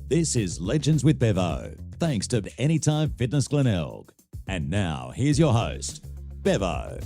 This is Legends with Bevo, thanks to Anytime Fitness Glenelg. And now, here's your host, Bevo.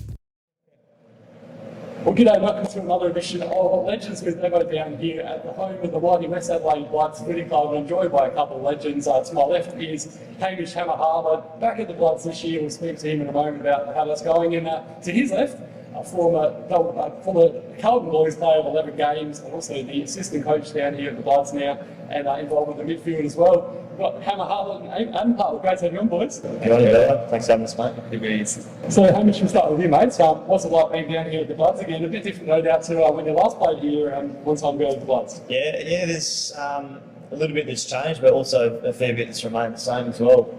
Well, g'day, welcome to another edition of Legends with Bevo down here at the home of the mighty West Adelaide Bloods Footy Club, and joined by a couple of legends. To my left is Hamish Hartlett, back at the Bloods this year. We'll speak to him in a moment about how that's going. And to his left, a former Carlton Boys player of 11 games, and also the assistant coach down here at the Bloods now, and involved with the midfield as well. We've got Hartlett and Adam Hartlett. Great to have you on, boys. Good morning, Bevo. Thanks for having us, mate. Good meeting. So, Hamish, we'll start with you, mate. What's it like being down here at the Bloods again? A bit different, no doubt, to when you last played here one time ago at the Bloods. Yeah, there's a little bit that's changed, but also a fair bit that's remained the same as well.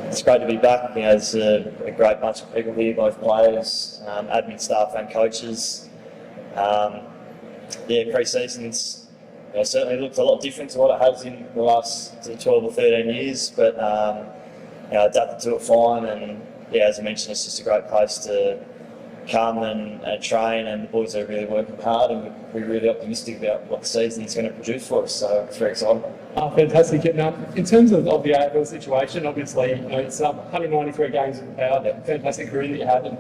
It's great to be back. You know, there's a great bunch of people here, both players, admin staff and coaches. Pre-season's certainly looked a lot different to what it has in the last 12 or 13 years, but adapted to it fine. And as I mentioned, it's just a great place to come and train, and the boys are really working hard, and we're really optimistic about what the season is going to produce for us, so it's very exciting. Fantastic. And in terms of the AFL situation, obviously, it's 193 games of power, fantastic career that you had, and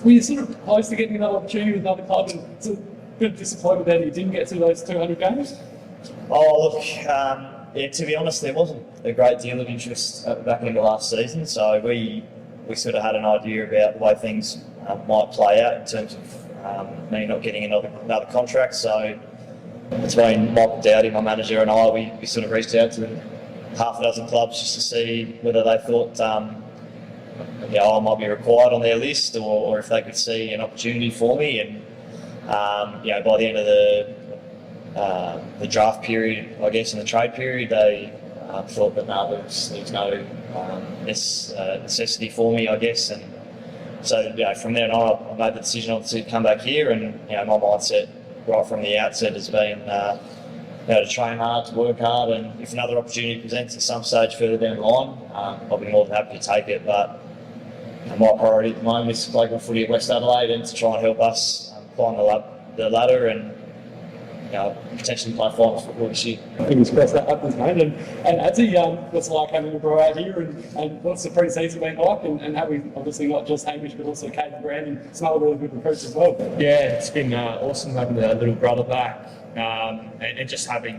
were you sort of close to getting another opportunity with another club, and sort of a bit disappointed that you didn't get to those 200 games? Oh, look, to be honest, there wasn't a great deal of interest back in the last season, so we sort of had an idea about the way things might play out in terms of me not getting another contract. So between Michael Dowdy, my manager, and I, we sort of reached out to half a dozen clubs just to see whether they thought I might be required on their list, or if they could see an opportunity for me. And by the end of the draft period, I guess, and the trade period, they thought that there was no necessity for me, I guess. And so from there on, I made the decision obviously to come back here, and my mindset right from the outset has been to train hard, to work hard, and if another opportunity presents at some stage further down the line, I'll be more than happy to take it. But my priority at the moment is to play good footy at West Adelaide and to try and help us climb the ladder and potentially play finals football this year. Fingers crossed that happens, mate. And Adzi, what's it like having a bro out here, and what's the pre-season been like, and having obviously not just Hamish but also Kate and Brand and some other really good recruits as well? Yeah, it's been awesome having a little brother back, and just having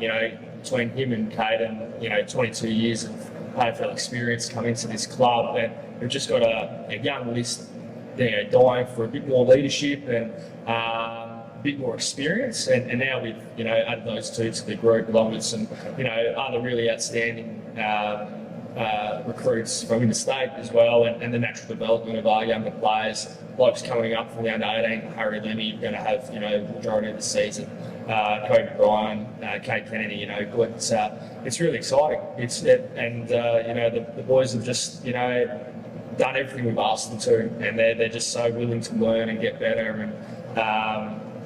between him and Kate and 22 years of AFL experience come into this club, and we've just got a young list dying for a bit more leadership and a bit more experience, and now we've added those two to the group along with some other really outstanding recruits from interstate as well, and the natural development of our younger players. Blokes coming up from the under 18, Harry Lemmy, going to have the majority of the season. Cody Bryan, Kate Kennedy, but it's really exciting. The boys have just done everything we've asked them to, and they're just so willing to learn and get better, and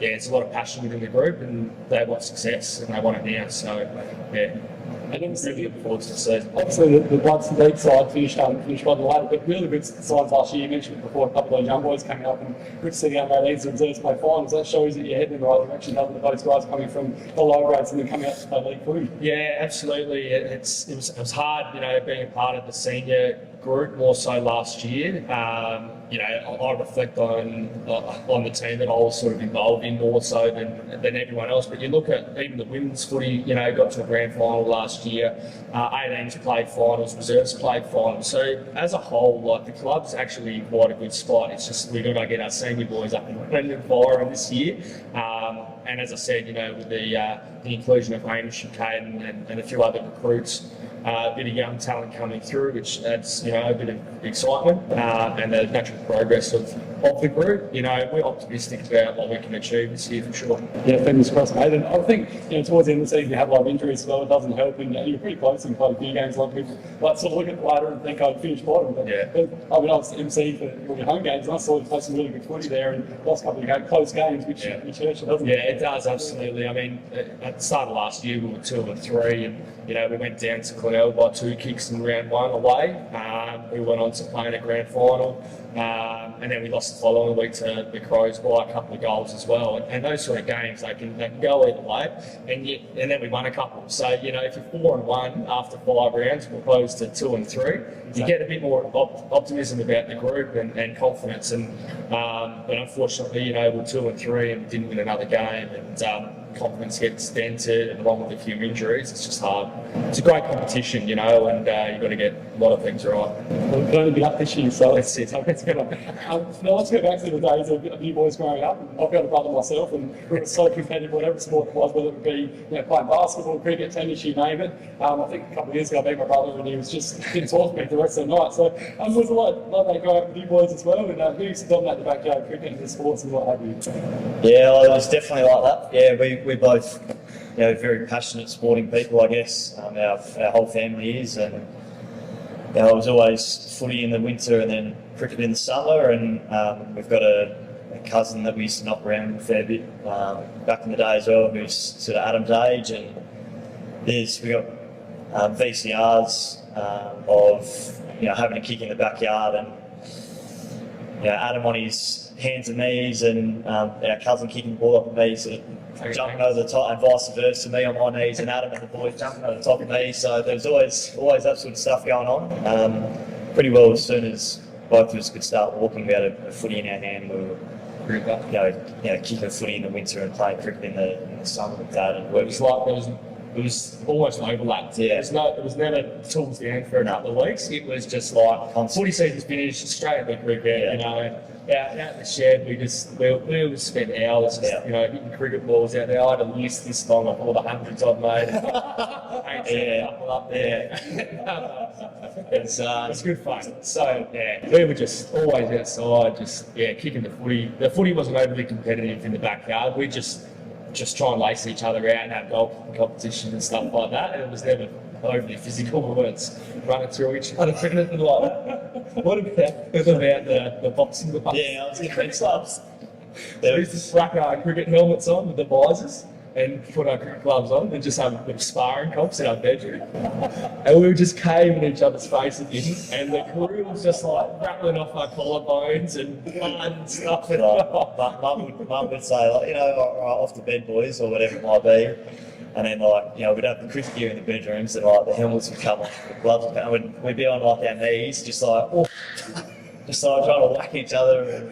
it's a lot of passion within the group, and they want success and they want it now. So and then really looking forward to the season. Obviously, the Bloods and League side finished by the ladder, but really good signs last year. You mentioned it before, a couple of those young boys coming up, and good to see the under-18s and reserves play finals. That shows that you're heading in the right direction, doesn't it? Those guys coming from the lower grades and then coming out to play league footy. Yeah, absolutely. It was hard, being a part of the senior group more so last year. I reflect on the team that I was sort of involved in more so than everyone else. But you look at even the women's footy, got to a grand final last year. 18s played finals, reserves played finals. So as a whole, the club's actually quite a good spot. It's just we've got to get our senior boys up and running and firing this year. And as I said, with the inclusion of Hamish and Caden and a few other recruits, a bit of young talent coming through, which adds a bit of excitement and the natural progress of the group. We're optimistic about what we can achieve this year for sure. Yeah, fingers crossed, mate. And I think towards the end of the season you have a lot of injuries as well. It doesn't help, and you're pretty close in quite a few games. A lot of people sort of look at the ladder and think I'd finish bottom. But I was the MC for your home games, and I saw you play some really good footy there, and lost a couple of close games, which hurts, doesn't it? Yeah, it does, absolutely. I mean, at the start of last year we were 2-3, and we went down to Glenelg by 2 kicks in round 1 away. We went on to play in a grand final. and then we lost the following week to the Crows by a couple of goals as well. And those sort of games, they can go either way. And then we won a couple. So, if you're 4-1 after 5 rounds, opposed to 2-3, you get a bit more optimism about the group and confidence. But unfortunately, we're 2-3 and didn't win another game, and confidence gets dented, and along with a few injuries, it's just hard. It's a great competition, and you've got to get a lot of things right. Well, we've only been up this year, so let's go back to the days of you boys growing up. I've got a brother myself, and we were so competitive, whatever sport it was, whether it be playing basketball, cricket, tennis, you name it. I think a couple of years ago I met my brother, and he was just didn't talk to me the rest of the night. So was a lot like that growing up with you boys as well, and who used to dominate the backyard cricket and the sports and what have you? Yeah, well, it was definitely like that. Yeah, we both, very passionate sporting people, I guess. Our whole family is, and it was always footy in the winter and then cricket in the summer. And we've got a cousin that we used to knock around a fair bit back in the day as well, who's sort of Adam's age, and we got VCRs of having a kick in the backyard, and Adam on his hands and knees, and our cousin kicking the ball up at me, sort of jumping over the top, and vice versa, me on my knees and Adam and the boys jumping over the top of me. So there's always that sort of stuff going on. Pretty well, as soon as both of us could start walking, we had a footy in our hand. We were kicking footy in the winter and playing cricket in the summer with Dad. And it was almost an overlap. Yeah. It was never towards the end for a couple of weeks. It was just like footy season's finished, straight into cricket. Out in the shed, we would spend hours hitting cricket balls out there. I had a list this time of all the hundreds I've made. A couple up there. It's good fun. So we were just always outside, just kicking the footy. The footy wasn't overly competitive in the backyard. We just try and lace each other out and have golf competition and stuff like that. And it was never overly physical. We weren't running through each other. What about the boxing gloves? Yeah, I was in cricket gloves. We used to slap our cricket helmets on with the visors and put our cricket gloves on and just have a bit of sparring comps in our bedroom. And we were just caving in each other's faces in, and the crew was just like rattling off our collarbones and blood and stuff. Mum would say, all right, off to bed, boys, or whatever it might be. And then, we'd have the cricket gear in the bedrooms, and the helmets would come off, the gloves would come, and we'd be on our knees, just trying to whack each other.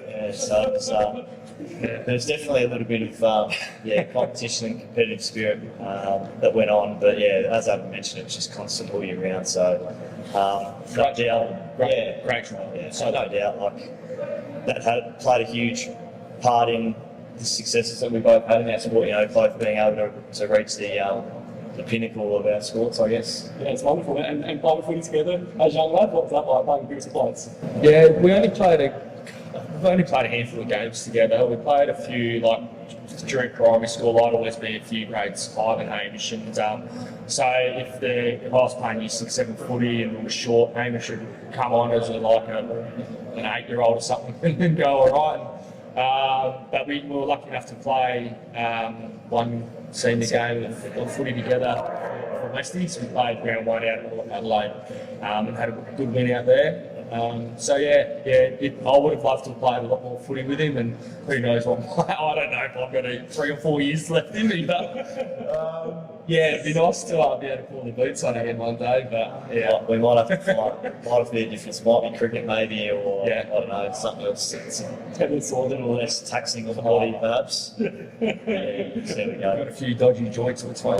There's definitely a little bit of competition and competitive spirit that went on. But as I mentioned, it was just constant all year round. So Great trial. So no doubt, that had played a huge part in the successes that we both had in our sport, both being able to reach the pinnacle of our sports, I guess. Yeah, it's wonderful. And playing footy together as young lads, what was that like, playing bigger plates? Yeah, we've only played a handful of games together. We played a few, during primary school. I'd always be a few grades higher than Hamish, and so if I was playing year 6, 7 footy and we were short, Hamish would come on as an 8-year-old or something and go all right. But we were lucky enough to play one senior game of footy together for Westies. We played round 1 out of Adelaide and had a good win out there. I would have loved to have played a lot more footy with him, and who knows what I don't know if I've got 3 or 4 years left in me, but it'd be nice to be able to pull the boots on again one day. But we might have to be a difference. Might be cricket maybe, or I don't know, something else. It's a little less taxing on the body, perhaps. There we go. Got a few dodgy joints on its way.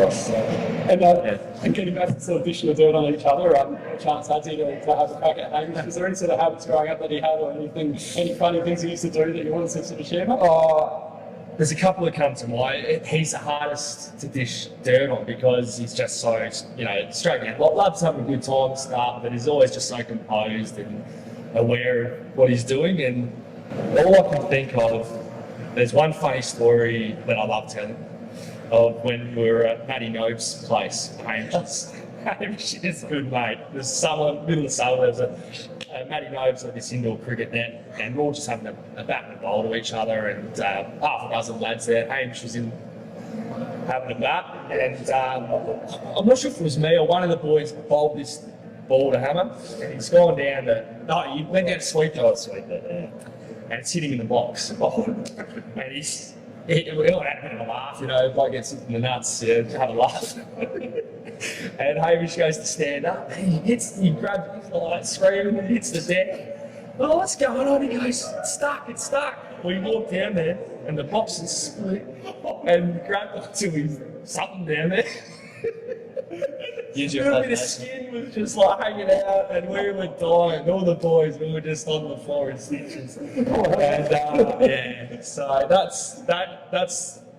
And getting back to the sort of dishing the dirt on each other, chance had to have a crack at Hamish. Was there any sort of habits growing up that he had, or any funny things he used to do that you wanted to sort of share? There's a couple that come to mind. He's the hardest to dish dirt on because he's just so, straight down. Loves having a good time and stuff, but he's always just so composed and aware of what he's doing. And all I can think of, there's one funny story that I love telling of when we were at Matty Nobe's place. Hamish is a good mate. There's middle of summer, there's Matty Nobe's at this indoor cricket net, and we're all just having a bat and a bowl to each other, and half a dozen lads there. Hamish was in having a bat, and I'm not sure if it was me or one of the boys bowled this ball to Hammer, and he's gone down he went down to sweep it. Sweep it, and it's hitting in the box. And we all had a bit of a laugh, you know, bloke gets hit in the nuts, yeah, have a laugh. And Hamish goes to stand up, and he grabs his light, screaming, and hits the deck. Oh, what's going on? He goes, it's stuck. We walked down there, and the box is split, and grabbed onto his something down there. Use A your little bit of imagination. skin was just like hanging out, and we were dying. All the boys, we were just on the floor in stitches. And yeah, so that's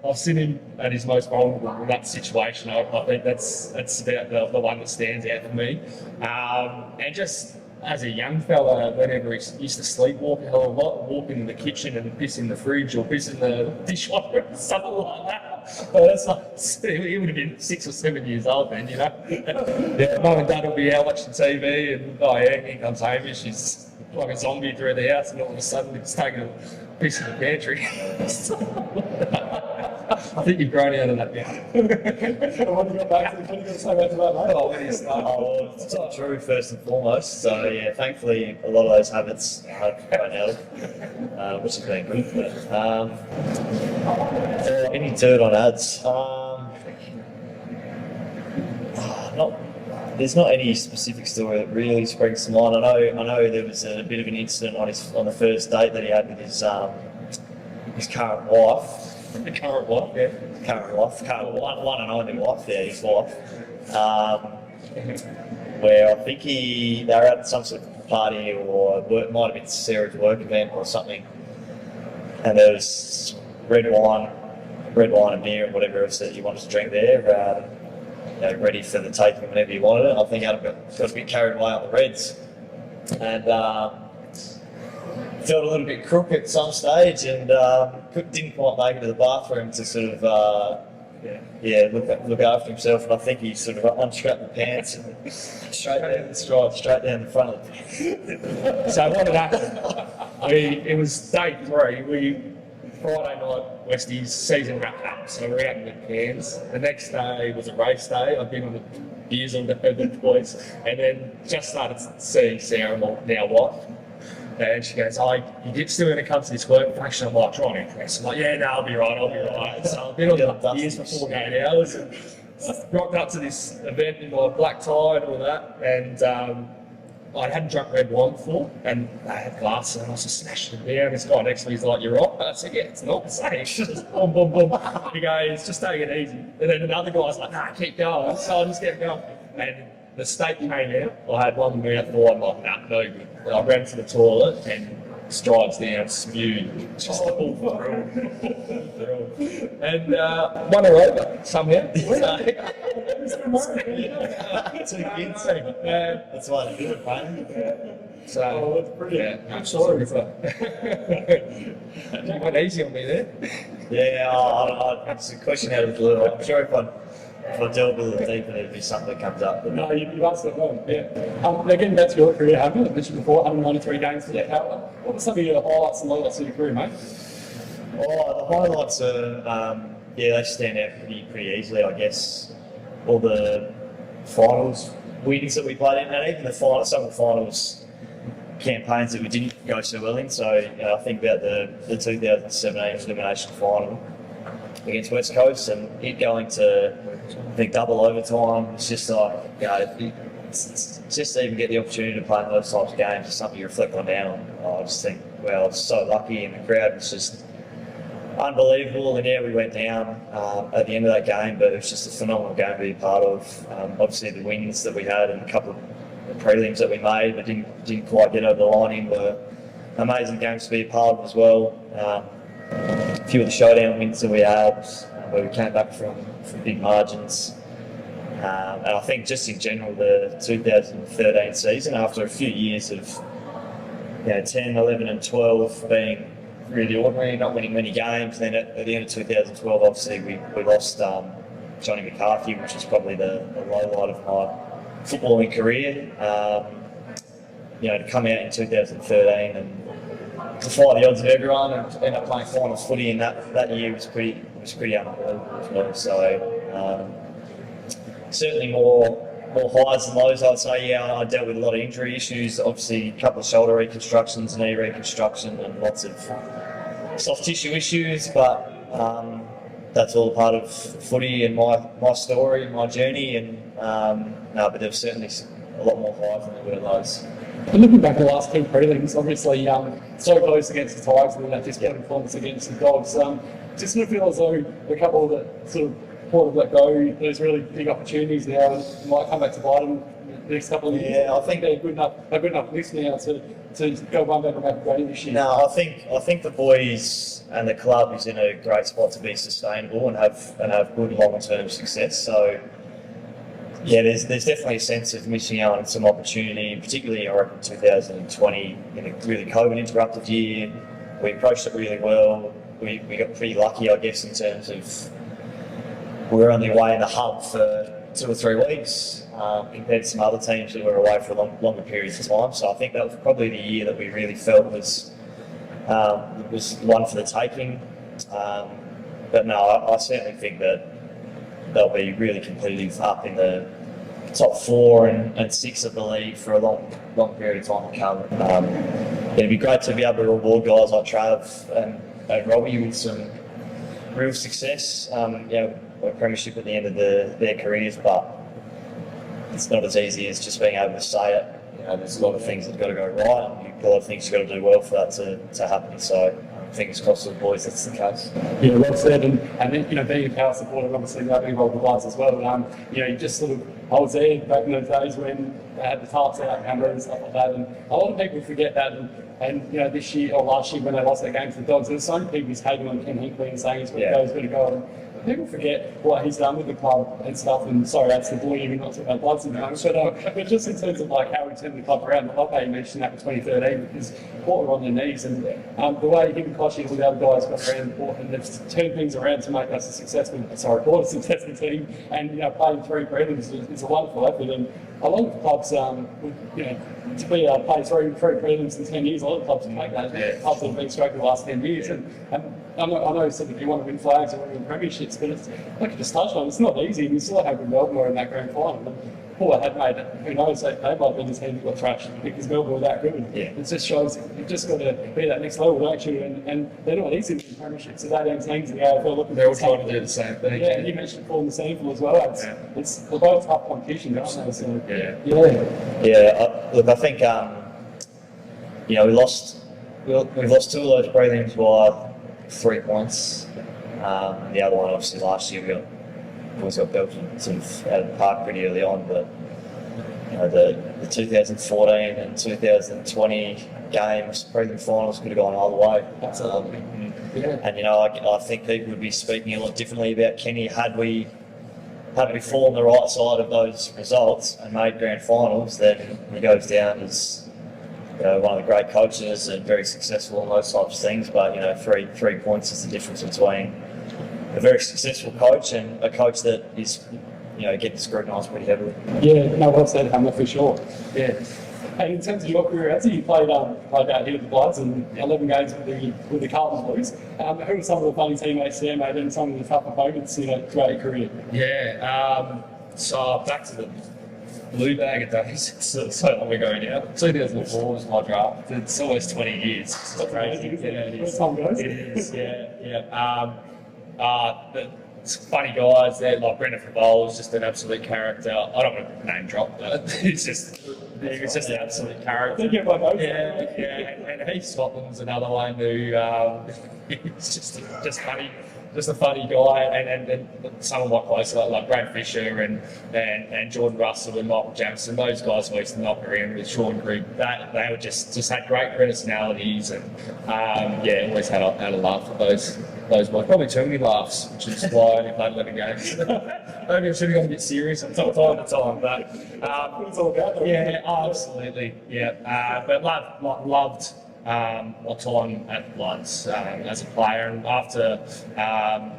I've seen him at his most vulnerable in that situation. I think that's about the one that stands out for me. And just as a young fella, whenever he used to sleepwalk a hell of a lot, walk in the kitchen and piss in the fridge or piss in the dishwasher or something like that. But that's like, he would have been 6 or 7 years old then, you know. Yeah, Mum and Dad will be out watching TV, and oh yeah, here comes Hamish. He's like a zombie through the house, and all of a sudden he's taking a piss in the pantry. I think you've grown out of that now. What have you got back to the clinic to say about that, mate? Oh, when you start. Oh, well, it's not true, first and foremost. So, yeah, thankfully, a lot of those habits are grown out of, which has been good. But, any dirt on ads? There's not any specific story that really springs to mind. I know there was a bit of an incident on the first date that he had with his current wife. The current wife, yeah. One and only wife, yeah, his wife. Where I think they were at some sort of party or might have been Sarah's work event or something, and there was red wine and beer and whatever else that you wanted to drink there, ready for the taking whenever you wanted it. I think Adam got a bit carried away on the reds, and felt a little bit crook at some stage, and didn't quite make it to the bathroom to sort of look after himself. And I think he sort of unstrapped the pants and straight down the front of the So what had happened? It was day 3. Friday night, Westies season wrapped up, so we're out in the cans. The next day was a race day. I'd been on the beers on the boys, and then just started seeing Sarah, my now wife. And she goes, "Oh, you still going to come to this work function?" I'm like, trying to impress. I'm like, "Yeah, no, I'll be right." So I've been on the beers for 48 hours and rocked up to this event in my black tie and all that, and I hadn't drunk red wine before, and I had glasses, and I was just smashing them down. This guy next to me is like, "You're right." I said, "Yeah, it's not the same." Just boom, boom, boom. He goes, "Just take it easy." And then another guy's like, "Nah, keep going." So I just kept going. And the state came out. I had one mouthful. I'm like, "Nah, no good." And I ran to the toilet and strides down, spewed, just all through. And won her over somehow. Two kids. That's why they do it, mate. So, that's brilliant. Yeah, I'm sorry for that. You went easy on me there. Yeah, it's a question out of the blue. I'm sure if I delve a little deeper, there'd be something that comes up. But No, you've answered it well, yeah. Now getting back to your career, Hamish, I mentioned before, 193 games for Hartlett. What were some of your highlights and lowlights of your career, mate? the highlights are, they stand out pretty easily, I guess. All the finals wins that we played in, and even some of the finals campaigns that we didn't go so well in. So I think about the 2017 elimination final against West Coast, and it going to, I think, double overtime. It's just like, it's just to even get the opportunity to play in those types of games is something you reflect on now. I just think, well, I was so lucky, and the crowd was just unbelievable. And yeah, we went down at the end of that game, but it was just a phenomenal game to be part of. Obviously, the wins that we had and a couple of prelims that we made but didn't quite get over the line in were amazing games to be a part of as well. A few of the showdown wins that we had, where we came back from big margins. And I think just in general, the 2013 season, after a few years of 10, 11 and 12 being really ordinary, not winning many games, then at the end of 2012, obviously we lost Johnny McCarthy, which was probably the low light of my footballing career. To come out in 2013 and defy the odds of everyone and end up playing finals footy in that year was pretty unbelievable as well. So certainly more more highs than lows. I'd say, yeah, I dealt with a lot of injury issues. Obviously, a couple of shoulder reconstructions, knee reconstruction, and lots of soft tissue issues. But that's all part of footy and my story, my journey. And no, but there was certainly a lot more highs than there were lows. And looking back at the last 10 prelims, obviously so close against the Tigers and then that disappointing performance against the Dogs. Just sort of feel as though a couple that sort of Port have let go those really big opportunities now and might come back to bite them the next couple of years. Yeah, I think they're good enough list now to go one better and make this year. No, I think the boys and the club is in a great spot to be sustainable and have good long-term success. So yeah, there's definitely a sense of missing out on some opportunity, particularly I reckon 2020 in a really COVID interrupted year. We approached it really well. We got pretty lucky, I guess, in terms of we were only away in the hub for 2 or 3 weeks compared to some other teams who were away for longer periods of time. So I think that was probably the year that we really felt was one for the taking. But no, I certainly think that they'll be really competitive up in the top 4 and 6 of the league for a long period of time to come. It'd be great to be able to reward guys like Trav and Robbie with some real success. A premiership at the end of their careers, but it's not as easy as just being able to say it. There's a lot of things that have got to go right. A lot of things you've got to do well for that to happen. So fingers crossed for the boys, that's the case. Yeah, well said. And then, being a power supporter, obviously being involved with the Bloods as well. You just sort of, I was there back in those days when they had the tarps out, camera and stuff like that. And a lot of people forget that. And this year or last year when they lost that game to the Dogs, there were so many people who's hating on Ken Hinkley and saying he's going to go. And people forget what he's done with the club and stuff. And sorry, that's the boy, even not talking about Bloods and things. But just in terms of how he turned the club around, I love how you mentioned that with 2013 because Port were on their knees. And the way him and Koshi and all the other guys got around Port and they've turned things around to make us Port a successful team. And playing 3 prelims is a wonderful effort. And a lot of clubs, to be able to play 3 prelims in 10 years, a lot of clubs can make that. Clubs that have been struggling the last 10 years. And I know you said that you want to win flags or want to win premierships, but it's like you just touched on, it's not easy. And you still have Melbourne were in that grand final. And Port had made it. Who knows? They might have been just handed got thrashed because Melbourne were that good. Yeah. It just shows you've just got to be that next level, don't you? And they're not easy to win premierships. They're 18 teams in the AFL looking they're all trying to do the same thing. Yeah, and you mentioned Paul and the Sandful as well. It's they're both tough competition, don't they? So, Look, I think we lost 2 of those prelims by 3 points. The other one, obviously, last year we got Belgium sort of out of the park pretty early on, but the 2014 and 2020 games, prelim finals could have gone either way. And I think people would be speaking a lot differently about Kenny had we fallen on the right side of those results and made grand finals. Then he goes down as one of the great coaches and very successful in those types of things. But 3 points is the difference between a very successful coach and a coach that is getting scrutinised pretty heavily. Yeah, no, well said, Hammer, for sure. Yeah. And in terms of your career, as you played out here with the Bloods and 11 games with the Carlton Blues, who were some of the funny teammates there, mate, and some of the tough opponents throughout your career? Yeah, so back to the Blue Bag of days, it's so long ago now. 2004 was my draft. It's almost 20 years. It's crazy. Where time goes. It is, yeah. It's funny guys there, like Brendan Favole's just an absolute character. I don't want to name drop, but he's just an absolute character. And Heath Scotland's another one who he's just funny. Just a funny guy, and some of my close like Brad Fisher and Jordan Russell and Michael Jamison, those guys who used to knock around with Sean Grigg, they were just had great personalities and always had a laugh at those boys. Probably too many laughs, which is why I only played 11 games. Maybe I should have gone a bit serious from time to time, but it's all about that. Absolutely, but loved my time at Bloods as a player, and after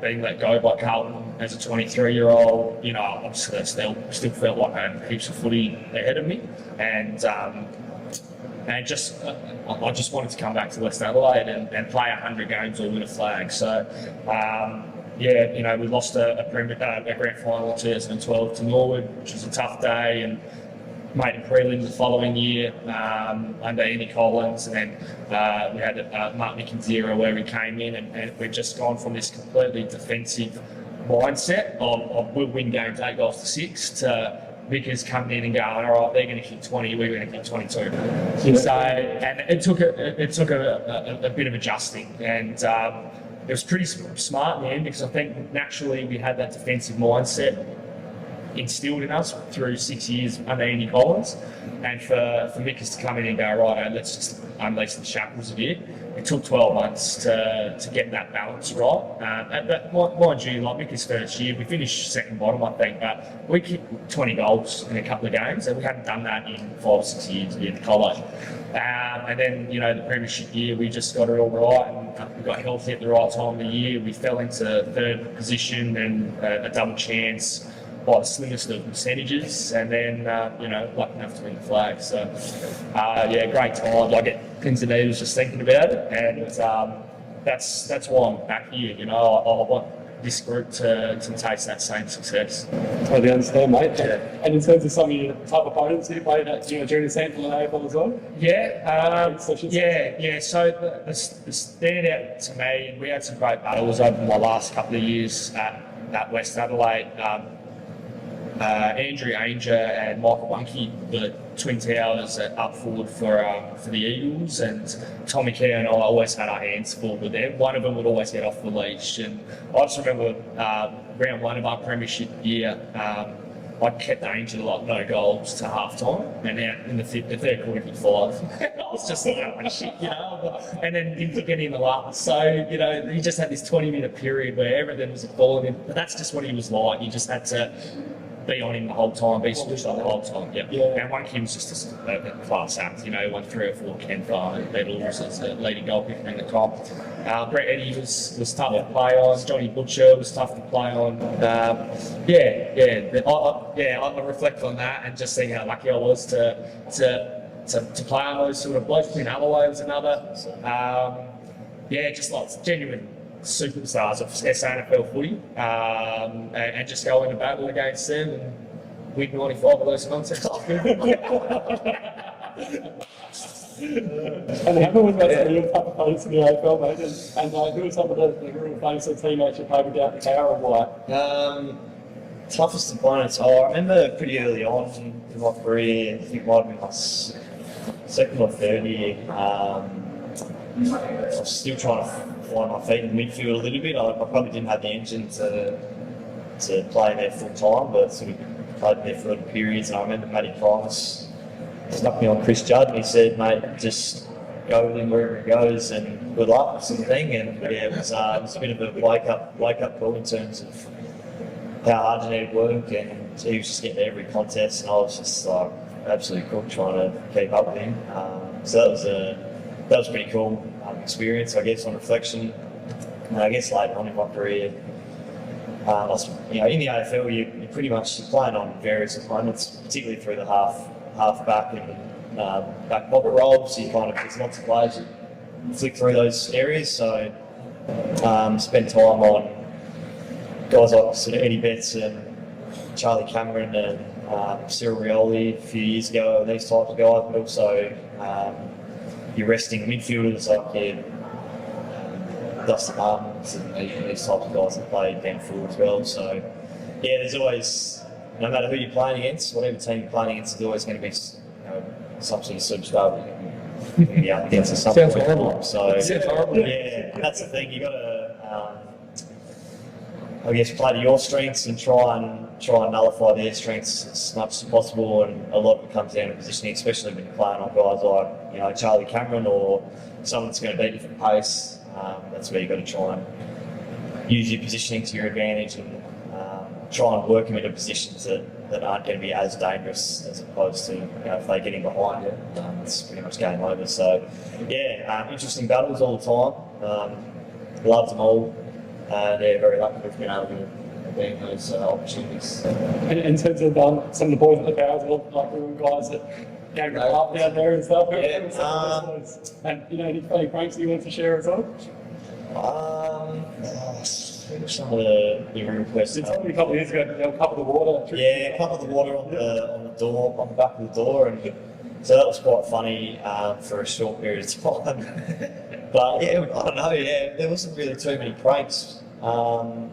being let go by Carlton as a 23-year-old, obviously I still felt like I had heaps of footy ahead of me, and I just wanted to come back to West Adelaide and play 100 games or win a flag. So we lost a grand final in 2012 to Norwood, which was a tough day, and made a prelim the following year under Andy Collins, and then we had Mark Mickinzera where he came in, and we've just gone from this completely defensive mindset of we'll win games 8-6 to Vickers coming in and going, all right, they're going to kick 20, we're going to kick 22. Yeah. So, and it took a bit of adjusting, and it was pretty smart in the end, because I think naturally we had that defensive mindset instilled in us through 6 years under Andy Collins, and for Vickers to come in and go, right, let's just unleash the shackles a bit. It took 12 months to get that balance right. But mind you, like Vickers' first year, we finished second bottom, I think, but we kicked 20 goals in a couple of games, and we hadn't done that in 5 or 6 years in college. And then, the premiership year, we just got it all right, and we got healthy at the right time of the year. We fell into third position and a double chance by the slimmest of percentages, and then lucky enough to win the flag. So great time. I get things and needles just thinking about it, and that's why I'm back here. I want this group to taste that same success. Totally understand, mate. Yeah. And in terms of some of your tough opponents you played at during the sample and AFL as well? So the standout to me, we had some great battles over my last couple of years at West Adelaide. Andrew Ainger and Michael Bunky, the twin towers up forward for the Eagles, and Tommy Kerr and I always had our hands full with them. One of them would always get off the leash, and I just remember round one of our premiership year, I kept Ainger like no goals to half time, and out in the third quarter he 5. I was just like, oh shit, and then didn't get in the last. So, he just had this 20-minute period where everything was falling in, but that's just what he was like. You just had to be on him the whole time, be switched on the whole time. Yeah. And one kid was just a class act, won 3 or 4 Ken Farr medals as a leading goalkeeper in the comp. Brett Eddy was tough to play on. Johnny Butcher was tough to play on. I reflect on that and just seeing how lucky I was to play on those sort of blokes. Alloway was another. Just like genuine superstars of SANFL footy, and just go into battle against them and win 95 of those contests. And how was that real tough opponents in the AFL, mate? And who were some of the real famous teammates you played without the tower and why? Toughest opponents. I remember pretty early on in my career, I think it might have been my second or third year, I was still trying to find my feet in midfield a little bit. I probably didn't have the engine to play there full time, but sort of played there for little periods. And I remember Matty Primus stuck me on Chris Judd, and he said, "Mate, just go with him wherever he goes, and good luck," sort of thing. And it was a bit of a wake up call in terms of how hard you need to work. And he was just getting to every contest, and I was just like absolutely cool trying to keep up with him. So that was pretty cool experience, I guess, on reflection. And I guess later on in my career, in the AFL, you're pretty much playing on various opponents, particularly through the half back and back pocket roles. You there's lots of players that flick through those areas. So spend time on guys like sort of Eddie Betts and Charlie Cameron and Cyril Rioli a few years ago, these types of guys, but also you're resting midfielders like Dustin Martins and these types of guys that play down forward as well. So there's always, no matter who you're playing against, whatever team you're playing against, there's always going to be some sort of superstar you're going to be up against at some point in time. So that's the thing. You got to, I guess, play to your strengths and try and nullify their strengths as much as possible. And a lot of it comes down to positioning, especially when you're playing on guys like Charlie Cameron or someone that's going to beat you for pace. That's where you've got to try and use your positioning to your advantage and try and work them into positions that aren't going to be as dangerous as opposed to if they're getting behind you, it's pretty much game over. So interesting battles all the time. Loved them all. Very lucky we've been able to be in those opportunities. And in terms of some of the boys at the Powers, like real guys that gave it up down there and stuff. And any funny pranks you want to share as well? some of the real It's questions. only a couple of years ago, they'll cover the water. Yeah, a couple of the water on the door, on the back of the door, and so that was quite funny for a short period of time. But yeah, I don't know. Yeah, there wasn't really too many pranks that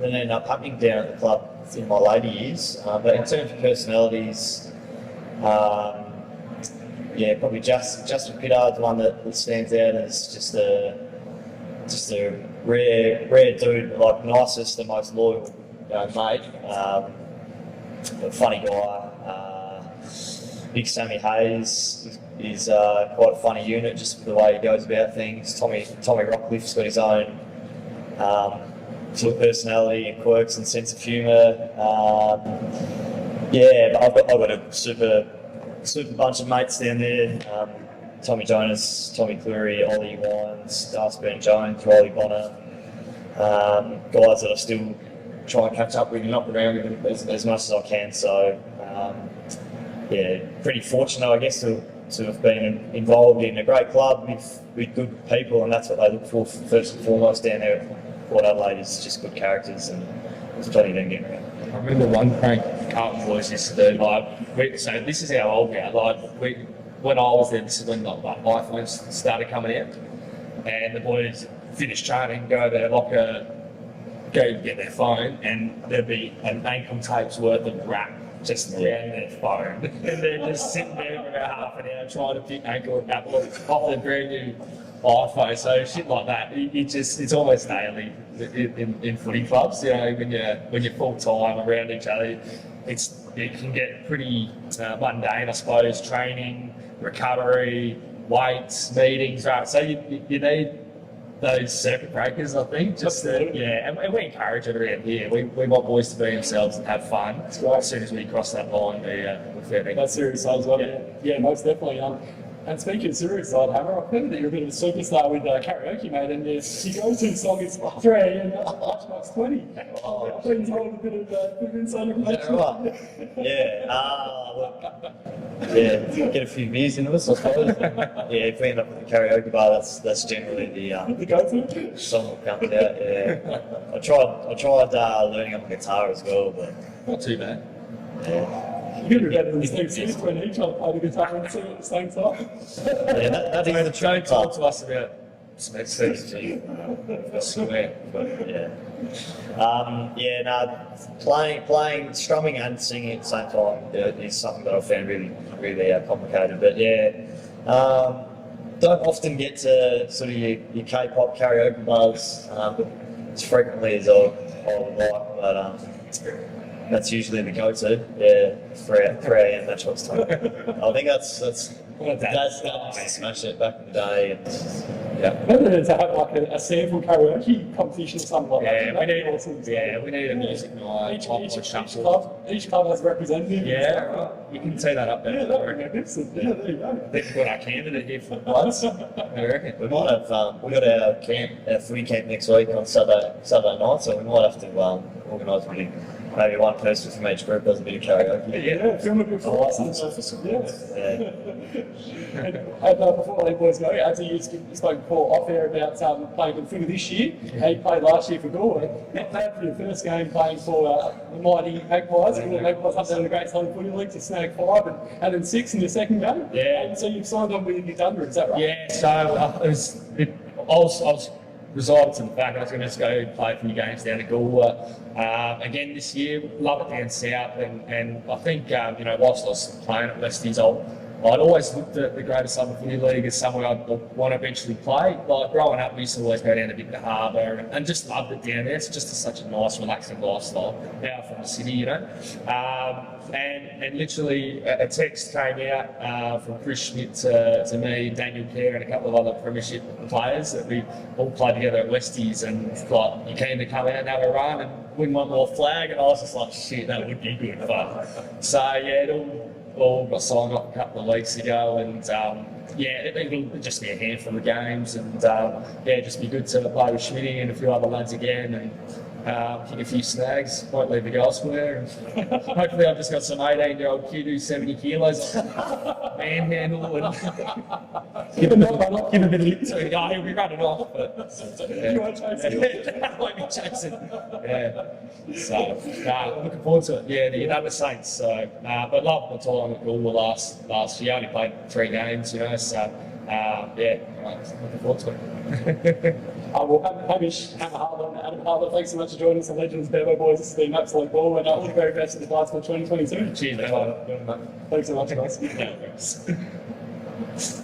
ended up happening down at the club in my later years. But in terms of personalities, yeah, probably Justin Pittard's one that stands out as just a rare dude, like nicest and most loyal mate. A funny guy. Big Sammy Hayes is quite a funny unit, just for the way he goes about things. Tommy Rockliff's got his own sort of personality and quirks and sense of humour. Yeah, but I've got a super bunch of mates down there. Tommy Jonas, Tommy Cleary, Ollie Wines, Darcy Ben Jones, Riley Bonner. Guys that I still try and catch up with and knock around with them as much as I can. So yeah, pretty fortunate, I guess, to have been involved in a great club with good people, and that's what they look for first and foremost down there at Port Adelaide, is just good characters, and there's plenty of them getting around. I remember one prank Carlton boys used to do. So this is how old we are. When I was there, this is when iPhones started coming out, and the boys finished training, go to their locker, go get their phone, and there'd be an ankle tape's worth of wrap just around their phone, and they're just sitting there for about half an hour trying to pick ankle and apple off their brand new iPhone. So shit like that, it's almost daily in footy clubs. You know, when you're full time around each other, it can get pretty mundane, I suppose. Training, recovery, weights, meetings, right? So you need those circuit breakers, I think. And we encourage it around here. We want boys to be themselves and have fun. Right. As soon as we cross that line, we're fair dinkum. That's serious side as well. Yeah, most definitely. And speaking of serious side, Hammer, I've heard that you're a bit of a superstar with karaoke, mate, and your go-to song is 3 a.m. Lunchbox 20. Please hold a bit of inside information. Right. Yeah. Yeah, get a few beers into us, I suppose. Yeah, if we end up at the karaoke bar, that's generally The go-to? song that comes out. Yeah, I tried learning on the guitar as well, but Not too bad. yeah. You're going to be better than Steve Smith when he tried to play the guitar and sing at the same time. Yeah, that's the Don't trick. talk to us about Smith CG. I swear. But playing, strumming and singing at the same time is something that I found really complicated. But don't often get to sort of your K-pop karaoke bars as frequently as I would like, but that's usually the go-to. Yeah, 3 a.m. That's what's time. I think that's to smash it back in the day. And, Better to have like a sample karaoke competition or something like that. We need a music night. Each club has a representative. Yeah, you can see that up there. Yeah, that would be magnificent. Yeah, there you go. They've got our candidate here for Bloods. I reckon. we might have we got our footy camp next week on Saturday night, so we might have to organise maybe one person from each group does a bit of karaoke. Yeah, film a bit for license. And before the boys go, as you spoke before off air about playing for the footy this year, and you played last year for Galway. You played for your first game playing for the mighty Magpies. The Magpies up there in the Great Southern Footy League to snag 5 and then 6 in your second game. Yeah. And so you've signed on with your Thunder, is that right? Yeah, so I was resided to the fact I was going to just go play a few games down to Galway. Again this year, love it down south, and I think whilst I was playing at Westies, I'd always looked at the Greater Southern Footy League as somewhere I'd want to eventually play. Like growing up, we used to always go down to Victor Harbour and just loved it down there. It's just such a nice, relaxing lifestyle out from the city, And literally a text came out from Chris Schmidt to me, Daniel Kerr, and a couple of other premiership players that we all played together at Westies, and like, you came to come out and have a run and win one more flag, and I was just like, shit, that would be good fun. So yeah, it all got signed off a couple of weeks ago, and it'll just be a handful of games, and just be good to play with Schmitty and a few other lads again, and kick a few snags, might leave the goal square. And hopefully, I've just got some 18-year-old kid who's 70 kilos on manhandle and give a bit of lip to it. Oh, he'll be running off, but yeah. You won't chase him. I won't be chasing. Yeah. So, looking forward to it. Yeah, the United Saints. So, but loved my time at Goulburn last year. I only played 3 games, so. Looking forward to it. Well, Hamish, Hammer Hartlett, and Adam Hartlett, thanks so much for joining us on Legends Bevo Boys. It's been an absolute ball, and all the very best for the Bloods for 2022. Cheers, mate. Thanks so much, guys. Yeah, thanks.